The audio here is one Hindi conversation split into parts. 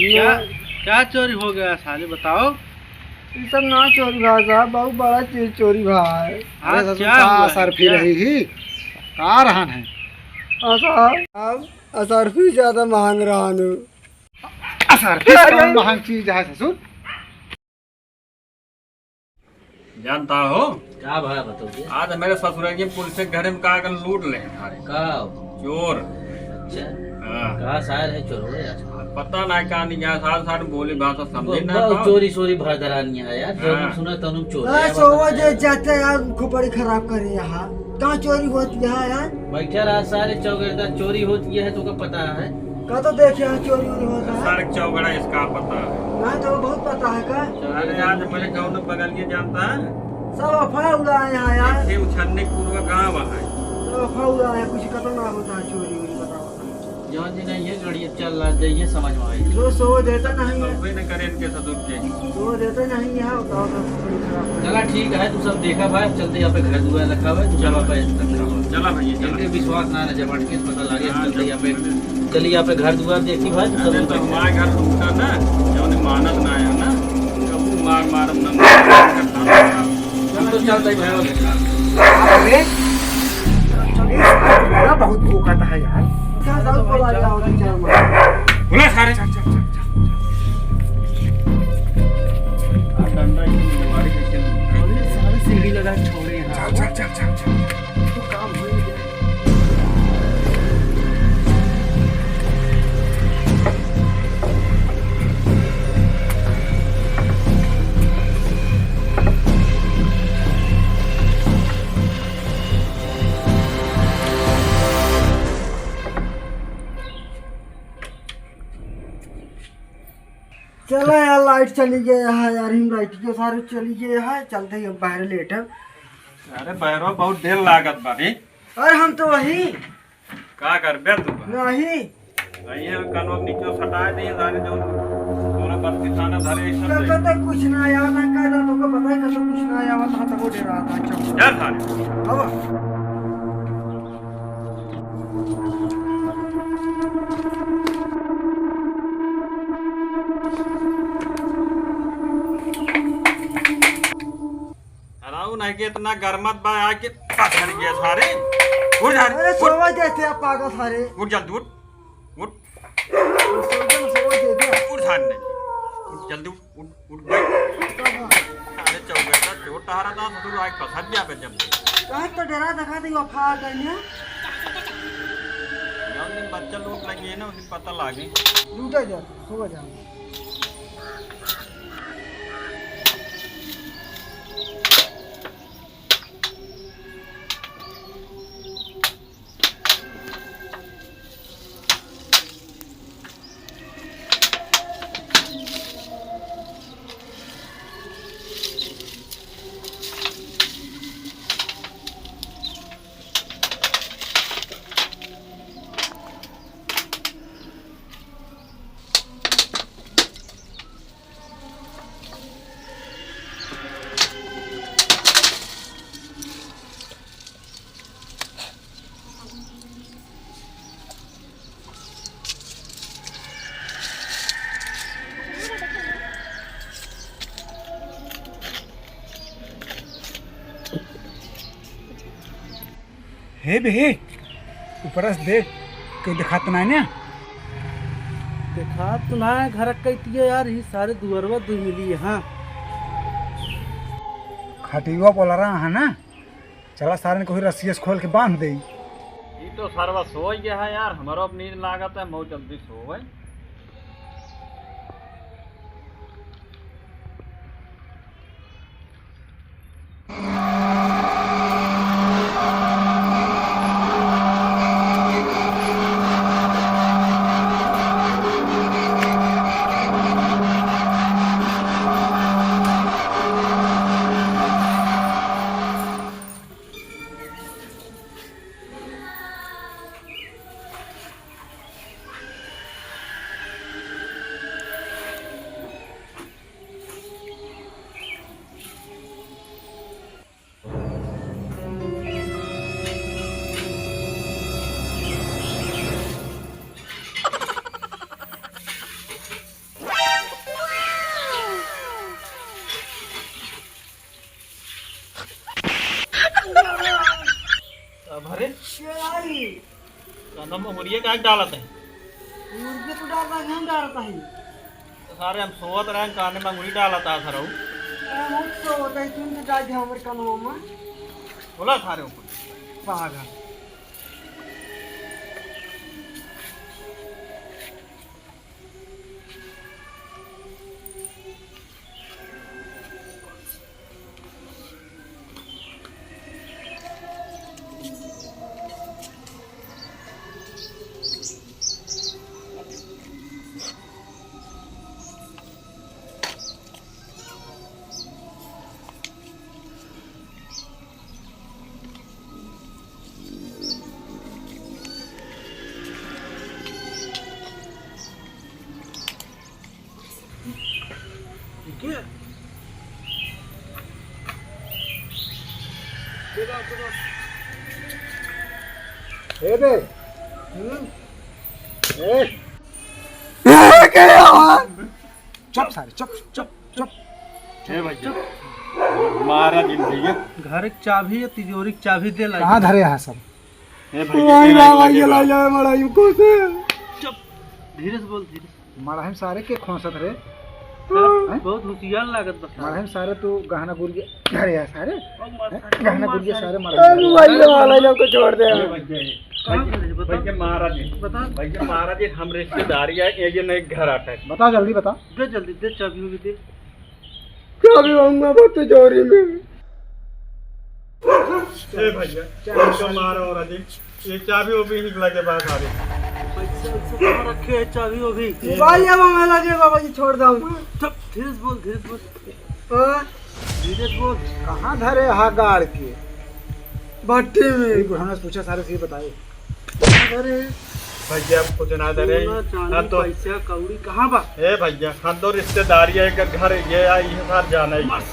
क्या क्या चोरी हो गया साले बताओ। ये सब ना चोरी भाई साहब, बहुत बड़ा चीज चोरी भाई। हाँ अरे क्या का हुआ है असरफी क्या? रही ही का रहन है। साहब असरफी ज्यादा महंग रहा नु। असरफी से कौन महंग चीज है ससुर। जानता हो क्या भाई बताओ। आज मेरे ससुराल की पुलिस के घर में का कर लूट ले सारे का चोर। अच्छा हाँ, कहा शायर है चोर हो यार। पता नहीं कहा नहीं गया साल साल बोली भाषा समझे ना बहुत पाओ। चोरी चोरी भरदरानी है यार। जब हाँ। सुना तनु चोर अरे है। सोवा जे जाते यार उनको बड़ी खराब करे यहाँ। कहाँ चोरी होती है यार? बैठा रहा सारे चौगरदा चोरी होती है तो का पता है। का तो देखे यहाँ चोरी वोरी होता है। सड़क चौगड़ा इसका पता है। ना तो बहुत पता है का। अरे आज मेरे गाँव में बगल के जानता है सब अफवाह उड़ाए यहाँ यार। ये उछलने पूर्व गाँव है। सब अफवाह उड़ाए, कुछ खत्म ना होता है चोरी वोरी बताओ। जहाँ जी नहीं है गड़िया चल रहा जाइए समझ में आई। जो सो देता नहीं है, वे न करे इनके ससुर के। सो देता नहीं है बताओ तो बड़ी खराब करे। चला ठीक है तू सब देखा भाई। चलते यहाँ पे घर दुआ रखा हुआ है। तू चला पे चला भैया चला। इनके विश्वास ना है जब के पता लगे। चलते यहाँ पे चलिए यहाँ पे घर दुआ देखी भाई। तू अरे सब तो हमारे घर लूटा ना जब मानत ना आया ना कबू मार मार ना हम तो चलते भाई। अरे बड़ा बहुत भूखता है यार। क्या सब बोला जाओ तो चार मार। बोला सारे डंडा की बीमारी कैसे सारे सीढ़ी लगा छोड़े यहाँ। चल तो काम हो ही गया। चलो यार लाइट चली गई है यार। हम लाइट के सारे चली गए है। चलते ही बाहर लेट है। अरे बैरो बहुत देर लागत बारी अरे हम तो वही का कर बे तू नहीं ये कनो नीचे सटाए दे सारे जो सोना बस किसाना धरे सब कल तो कुछ ना आया ना कहना तो को पता है कल तो कुछ ना आया था तो वो डर रहा था। अच्छा जा सारे अब अराउ नहीं के इतना गरमत बा आके पकड़ गया सारे उठ जा अरे सोवा देते आप पागल सारे। उठ जल्दी उठ उठ सोवा देते उठ सारे नहीं उठ जल्दी उठ उठ भाई अरे चौबेटा चोट टहरा था तो आके फंस गया पे जब कहा तो डरा दिखा दी वफा करने जब दिन बच्चा लोग लगे ना उस दिन पता लागे लूटा जा सोवा जा। हे बे ऊपर से देख के दिखात नहीं ना। देखा तो ना घर कहती यार ये सारे दुअरवा दू मिली हाँ। खटियुआ बोला रहा है ना। चला सारे को रस्सी से खोल के बांध दे। ये तो सरवा सो गया है यार हमारा अब नींद लागत है बहुत जल्दी सो गए। कानों में मुर्गे का डालत है मुर्गे तो डालता है, हम डालता है। तो सारे हम सोवत रहे काने में मुर्गी डालता है सर हम तो होता है, तुम तो डाल दे हमारे कानों में। बोला सारे ऊपर पागल। ए बे ए चुप सारे चुप चुप चुप। हे भैया मारा दिन भैया घर की चाबी या तिजोरी की चाबी दे ला। कहाँ धरे है सब? हे भैया चुप, धीरे से बोल, धीरे से। मरहम सारे के खोसत रे। बहुत होशियार लागत बस। मरहम सारे तू गहना गुर्गे धरे है सारे। गहना गुर्गे सारे छोड़ दे। भैया महाराज जी भैया महाराज जी हम रिश्तेदारी है ये नहीं घर आता है। बता जल्दी बता। दे जल्दी दे, चाबी होगी दे। चाबी मांगूंगा बहुत तिजोरी में। हे भैया तो मारा हो रहा ये चाबी वो भी निकला के पास आ रही पैसे कहाँ रखे है चाबी वो भी। मोबाइल या मांगा दे बाबा जी, छोड़ दो। चुप, धीरे से बोल, धीरे से बोल, हाँ? धीरे से बोल। कहाँ धरे हा गाड़ के? भट्टी में। बुढ़ाना से पूछा सारे से बताए। अरे भैया कुछ ना दे सोना तो चांदी पैसा कौड़ी कहाँ बा? हे भैया हम तो रिश्तेदारी है का घर ये ये साथ जाना है महाराज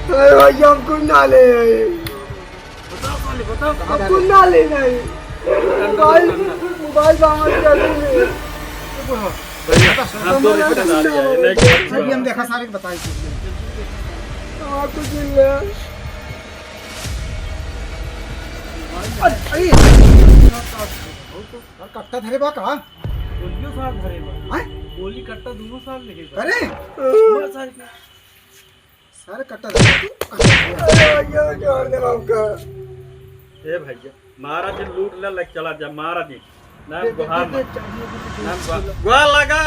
अरे भैया हमको ना ले। बताओ पहले, बताओ। हमको ना ले नहीं। मोबाइल हमारे चाबी में। भैया हम तो रिश्तेदारी है नहीं सही हम देखा सारे बताए। आपको चिल्ला। अरे कट्टा धरे बा कहाँ? गोलियों साथ धरे बा। हैं? गोली कट्टा दोनों साथ लेके बा। अरे बड़ा सारे के। सारे कट्टा धरे तू। अरे भैया छोड़ दे हमको। हे भैया महाराज जी लूट ले लग चला जा महाराज जी नाम दे, गुहार दे, दे, चाबी होगी तो नाम दे। गुहार लगा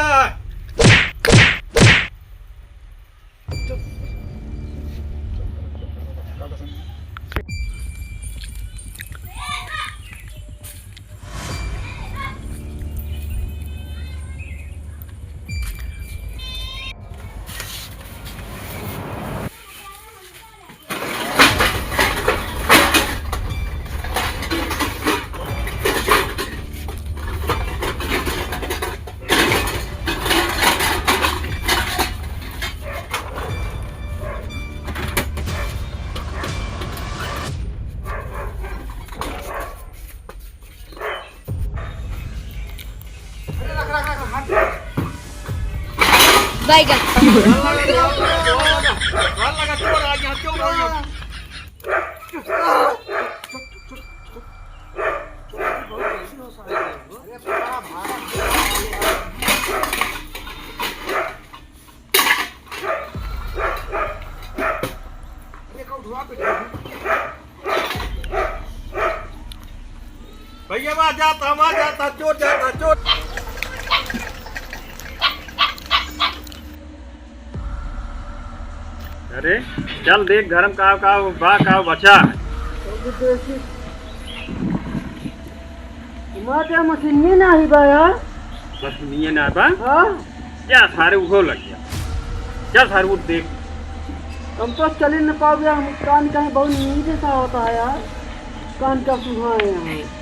बैगन भैया वहाँ जाता चोर जाता चोर अरे चल देख गरम का बचा हमारे मशीन में ना ही बा यार। बस नहीं ना बा हाँ? क्या सारे उहो लग गया क्या सारे उठ देख हम तो चल ही न पाओगे। हम कान कहीं बहुत नीचे सा होता है यार। कान का सुहा है यहाँ।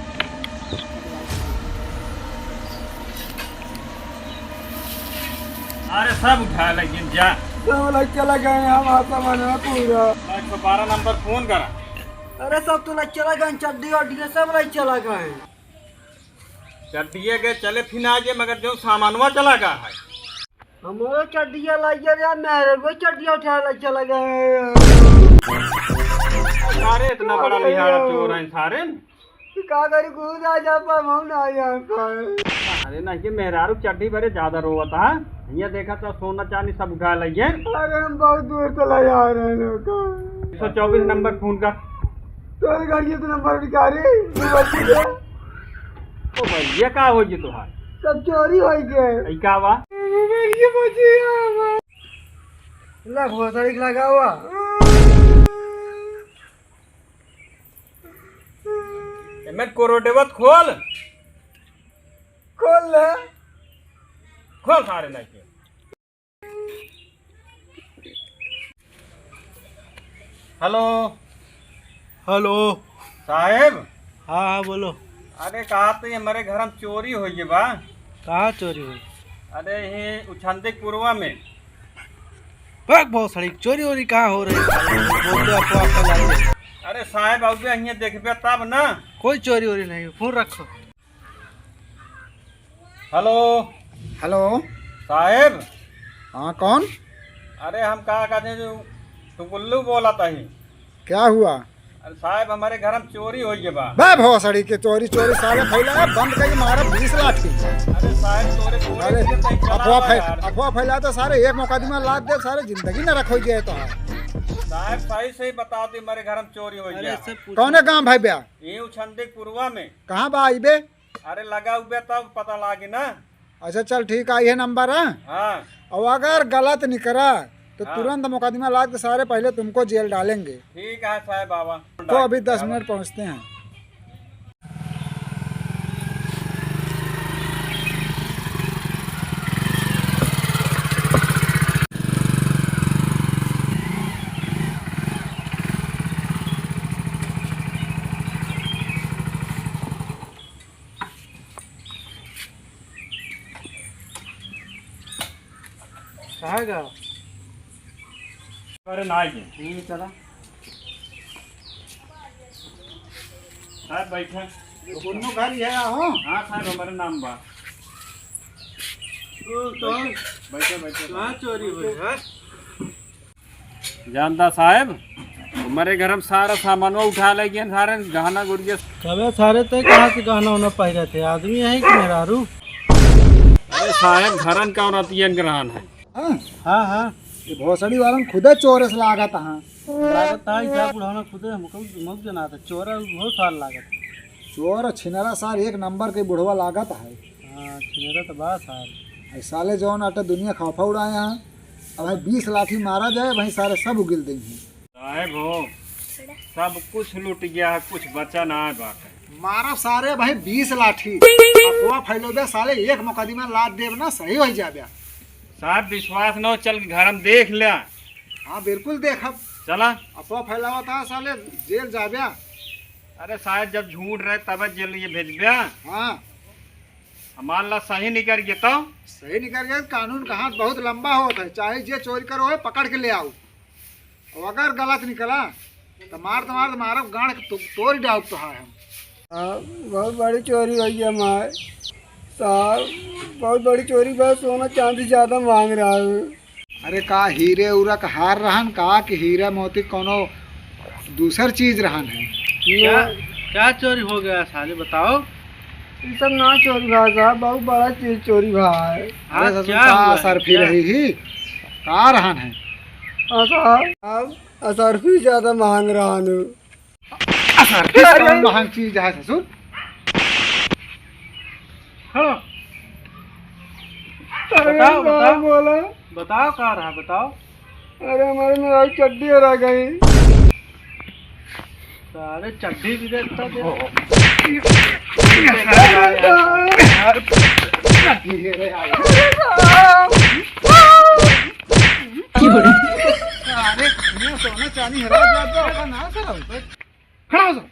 अरे सब उठा लेकिन जा सब लोग चला गए हम आता माने पूरा। 112 नंबर फोन करा अरे सब तो लोग चला गए। चड्डी वड्डी सब लोग चला गए। चड्डिए के चले फिर आगे मगर जो सामानवा चला गया है हमारा चड्डिया लाइए यार। मेरे को चड्डिया उठा ले चला गए। सारे इतना बड़ा लिहाड़ा चोर है सारे का करी कूद आ जा पा हम ना यहाँ पर। अरे ना ये मेहरारू चड्डी भरे ज्यादा रोवत है। ये देखा तो सोना चांदी सब उठा लिये। अरे हम बहुत दूर चला जा रहे हैं लोग। 124 नंबर फोन कर। तो गाड़ी तो नंबर भिखारी ओ भाई ये का हो जी तुहार सब चोरी हो गए। ई का बा ये बची लग बहुत सारी लगा हुआ। मैं कोरोडेवत खोल खोल ले खोल सारे नहीं के। Hello hello. साहेब। हाँ हाँ बोलो। अरे कहा तो ये हमारे घर में चोरी हो गई बा। कहाँ चोरी हुई? अरे ये उछंदिक पूर्वा में। बहुत सारी चोरी वोरी कहाँ हो रही है? अरे साहेब अब यहाँ देखबे तब ना। कोई चोरी वोरी नहीं, फोन रखो। Hello hello. साहेब। हाँ कौन? अरे हम कहा कहते हैं जो तू गुल्लू बोला था ही। क्या हुआ? अरे साहब हमारे घर में चोरी हो गई बा। बे भोसड़ी के चोरी चोरी सारे फैला बंद कर मारा 20 लाठी। अरे साहब चोरी अरे अफवाह फैला तो सारे एक मुकदमा लाद दे सारे जिंदगी न रखो जाए तो। साहब सही सही बताओ ती हमारे घर में चोरी हो गया। कौने गांव भाई ब्याह? ये उछंदिक पूर्वा में। कहाँ बा आई बे? अरे लगा हुआ तब पता लागी ना। अच्छा चल ठीक है, ये नंबर है। हाँ। और अगर गलत निकला तो तुरंत मुकदमा लाद के सारे पहले तुमको जेल डालेंगे। ठीक है साहब बाबा। तो अभी 10 मिनट पहुँचते हैं। कहाँ गया? अरे ना ये चला। साहब बैठे। दोनों घर ही है हो? हाँ साहब हमारे नाम बा। बैठे बैठे। कहाँ चोरी हुई है? जानता साहब हमारे घर में सारा सामान उठा ले गए, सारे गहना गुड़िया। कबे सारे तो कहाँ से गहना होना पहले थे? आदमी है कि मेहरारू? अरे साहब घरन का औरतियन ग्रहण है। हाँ हाँ ये भोसड़ी वाला खुदे चोरस लागत हाँ। लागत था क्या बुढ़ाना खुद मुख जना था चोरा बहुत साल लागत। चोर छिनरा सार एक नंबर के बुढ़वा लागत है। हाँ छिनेरा तो बात साल। साले जौन अटे दुनिया खौफा उड़ाए हैं। अब भाई 20 लाठी मारा जाए वहीं सारे सब उगिल देंगे। साहब हो सब कुछ लूट गया है, कुछ बचा ना है बाकी। मारा सारे भाई 20 लाठी अफवाह फैलोबे साले एक मुकदमा लाद देव ना सही हो जाबे। साहब विश्वास न हो चल के घर में देख लिया। हाँ बिल्कुल देखब। चला। अफवाह फैलावा था साले जेल जाबे। अरे साहब जब झूठ रहे तब जेल ये भेजबे। हाँ मान ला सही निकल गया तो सही निकल गया। कानून का हाथ बहुत लंबा होता है, चाहे जे चोरी करो है पकड़ के ले आओ। और अगर गलत निकला तो मार गाड़ तोड़ डाल तो है हम। बहुत बड़ी चोरी हुई है हमारे साहब, बहुत बड़ी चोरी। बस सोना चांदी ज्यादा मांग रहा है। अरे का हीरे उरा का हार रहन का कि हीरा मोती कोनो दूसर चीज रहन है। क्या क्या चोरी हो गया साले बताओ? ये सब ना चोरी भाई साहब, बहुत बड़ा चीज चोरी भाई। अरे ससुर क्या का हुआ है? सरफी रही ही का रहन है। साहब असरफी ज्यादा मांग रहा हूँ। सरफी कौन महंग चीज है ससुर? हाँ बताओ बताओ बोला। बताओ कहाँ रहा बताओ। अरे हमारे में चड्डी रह गई। सारे चड्डी भी देखता थे। सोना चांदी हरा जाता ना सर। खड़ा हो जाओ।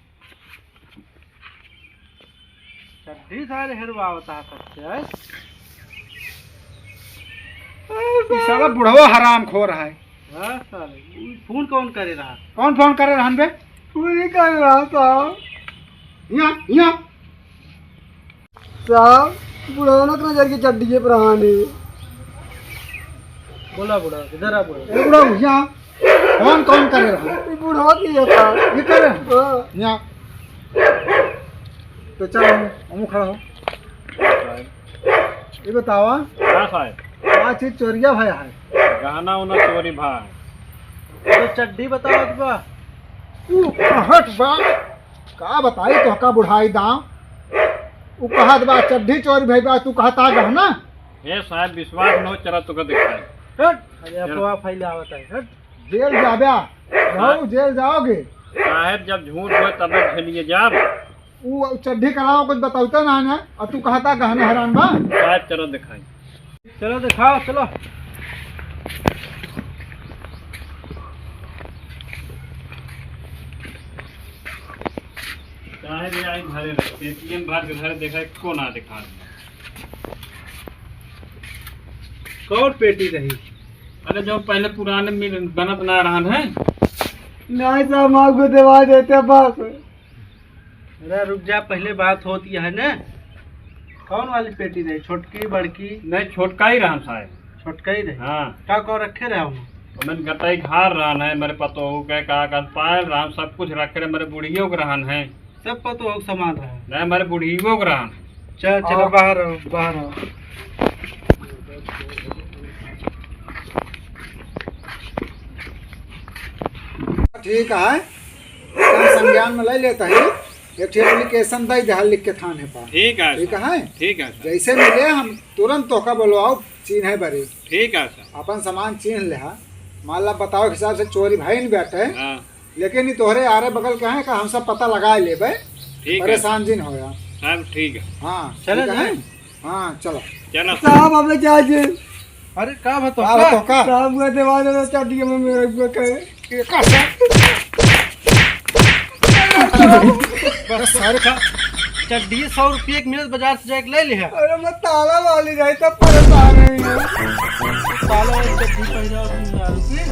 चड्डी सारे हिरवावता सकते हैं। साला बुढ़वा हराम खो रहा है। हाँ साले फोन कौन करे रहा? कौन फोन करे रहन बे? पूरी कर रहा साहब। यहाँ साहब बुढ़ाना तो नजर की चड्डी है पुरानी। बोला बुढ़ा किधर आ बुढ़ा? ए बुढ़ा यहाँ कौन कौन करे रहन? ये बुढ़ा की है साहब। ये करे हाँ। यहाँ तो चल हम खड़ा हो। ये बतावा हाँ साहब, क्या चीज चोरिया भया है? गहना उना चोरी भाई। तो चड्डी बताओ बा। ऊ कहत बा का बताई तो का बुढ़ाई दाम। ऊ कहत बा चड्ढी चोरी भई बा, तू कहता गहना। हे साहब विश्वास न हो चला तो दिखाई। हट अरे अफवाह फैलावत है हट। जेल जाब्या रहू, जेल जाओगे। साहब जब झूठ हो तब झेलिए जाब। ऊ चड्ढी कराओ कुछ बताऊता ना ना, और तू कहता गहने हैरान बा। साहब चलो दिखाई। चलो दिखाओ चलो। साहब ये आई घरे रखते तीन बार के घर देखा को ना दिखा। कौन पेटी रही? अरे जो पहले पुराने बनत ना रहन है। नहीं साहब माँ को दवा देते बस। अरे रुक जा, पहले बात होती है ना। कौन वाली पेटी रही? छोटकी बड़की? नहीं छोटका ही रहन साहब। छोटका ही रही। हाँ का कौ रखे रहे हूँ? और मैंने गटाई घर रहन है मेरे पतो के का पायल रहन सब कुछ रखे रहे मेरे बुढ़ियों के रहन है। सब पतो हो समान रहे। नहीं मेरे बुढ़ियों के रहन। चल चलो बाहर आओ, बाहर आओ। ठीक है, कल संज्ञान में ले लेता है। एक एप्लीकेशन दे दे लिख के थाने पर। ठीक है ठीक है, ठीक है सर। जैसे मिले हम तुरंत तोका बोलवाओ, चिन्ह है बड़ी। ठीक है सर। अपन सामान चिन्ह ले। मान ला बताओ के हिसाब से चोरी भाई नहीं बैठे, हाँ लेकिन ये तोहरे आरे बगल के हैं का हम सब पता लगा लेबे। ठीक है परेशान जिन होया। सब ठीक है। हाँ चले ठीक है? जाएं? हाँ चलो। चलो साहब हमें क्या चाहिए? अरे का का बताओ? तोका साहब को दवा देना चाहिए में मेरे को कहे। बस सारे का चड्डी 100 रुपये एक मिनट बाजार से जाके ले लिया। अरे मैं ताला वाली जाए तब परेशान है। साला चड्डी पहना रुपये।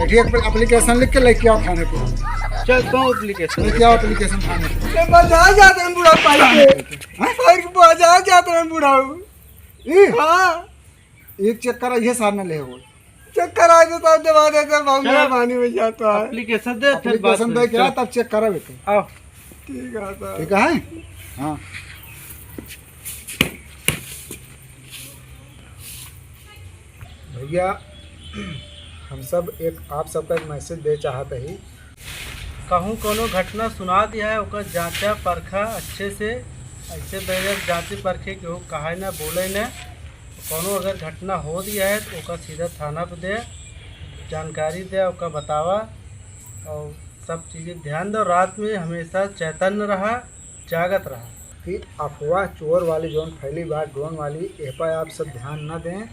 एक एप्लीकेशन लिख के लेके आओ थाने पे। चल तो एप्लीकेशन लेके आओ एप्लीकेशन थाने पे। ये बाजार जाते हैं बुढ़ा पाई के। और बाजार जाते हैं बुढ़ा। ई हाँ एक चेक करा, ये सामने ले हो। चक्कर आए तो तब दवा देते हैं। बहुत मेहरबानी हो जाता है। एप्लीकेशन दे फिर बात एप्लीकेशन दे के आ, तब चेक करा बेटे। आओ। ठीक है साहब। ठीक है? हाँ भैया, हम सब एक आप सबका एक मैसेज दे चाहते ही। कहूँ कोनो घटना सुना दिया है ओकर जांचा परखा अच्छे से। ऐसे बगैर जांचे परखे के हो कहा ना बोले न। कोनो अगर घटना हो दिया है तो ओकर सीधा थाना पे दे, जानकारी दे, ओकर बतावा और सब चीज़ें ध्यान दो। रात में हमेशा चैतन्य रहा, जागत रहा। कि अफवाह चोर वाली जोन फैली बात ड्रोन वाली, ए पर आप सब ध्यान न दें।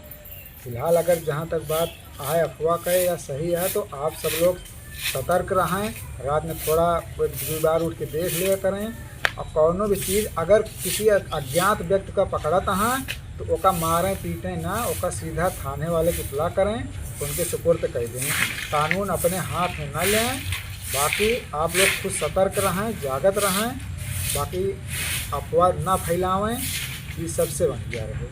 फिलहाल अगर जहाँ तक बात आए अफवाह का या सही है तो आप सब लोग सतर्क रहें। रात में थोड़ा दो बार उठ के देख लिया करें। और कौनो भी चीज़ अगर किसी अज्ञात व्यक्ति का पकड़त हैं तो ओका मारें पीटें ना, ओका सीधा थाने वाले की इत्तला करें, उनके सुपुर्द कर दें। कानून अपने हाथ में न लें। बाकी आप लोग खुद सतर्क रहें, जागत रहें। बाकी अफवाह ना फैलावें, ये सबसे बढ़िया रहे।